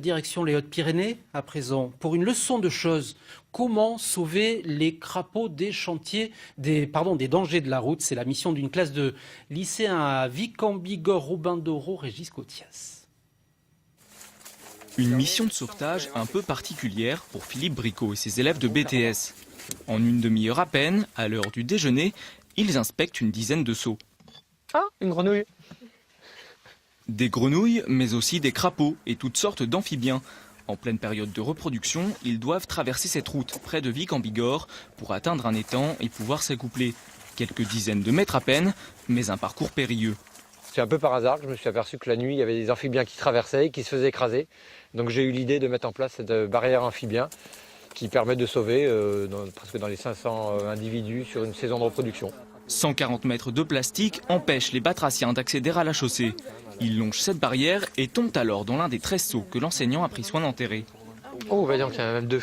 Direction les Hautes-Pyrénées à présent. Pour une leçon de choses, comment sauver les crapauds des chantiers, des dangers de la route? C'est la mission d'une classe de lycéens à Vic en Bigorre, Robin d'Oro, Régis Cotias. Une mission de sauvetage un peu particulière pour Philippe Bricot et ses élèves de BTS. En une demi-heure à peine, à l'heure du déjeuner, ils inspectent une dizaine de seaux. Ah, une grenouille. Des grenouilles, mais aussi des crapauds et toutes sortes d'amphibiens. En pleine période de reproduction, ils doivent traverser cette route près de Vic en Bigorre pour atteindre un étang et pouvoir s'accoupler. Quelques dizaines de mètres à peine, mais un parcours périlleux. C'est un peu par hasard que je me suis aperçu que la nuit, il y avait des amphibiens qui traversaient et qui se faisaient écraser. Donc j'ai eu l'idée de mettre en place cette barrière amphibien qui permet de sauver presque dans les 500 individus sur une saison de reproduction. 140 mètres de plastique empêchent les batraciens d'accéder à la chaussée. Ils longent cette barrière et tombent alors dans l'un des 13 seaux que l'enseignant a pris soin d'enterrer. Oh, bah donc il y en a même deux.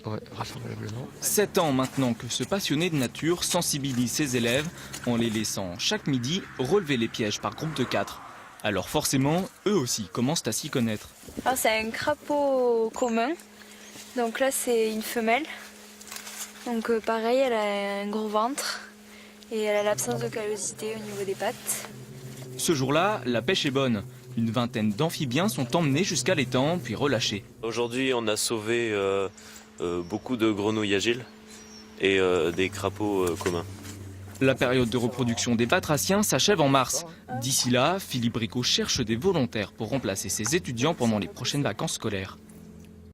Ouais, vraisemblablement. 7 ans maintenant que ce passionné de nature sensibilise ses élèves en les laissant chaque midi relever les pièges par groupe de 4. Alors forcément, eux aussi commencent à s'y connaître. Alors c'est un crapaud commun, donc là c'est une femelle. Donc pareil, elle a un gros ventre et elle a l'absence de callosité au niveau des pattes. Ce jour-là, la pêche est bonne. Une vingtaine d'amphibiens sont emmenés jusqu'à l'étang puis relâchés. Aujourd'hui, on a sauvé beaucoup de grenouilles agiles et des crapauds communs. La période de reproduction des batraciens s'achève en mars. D'ici là, Philippe Bricot cherche des volontaires pour remplacer ses étudiants pendant les prochaines vacances scolaires.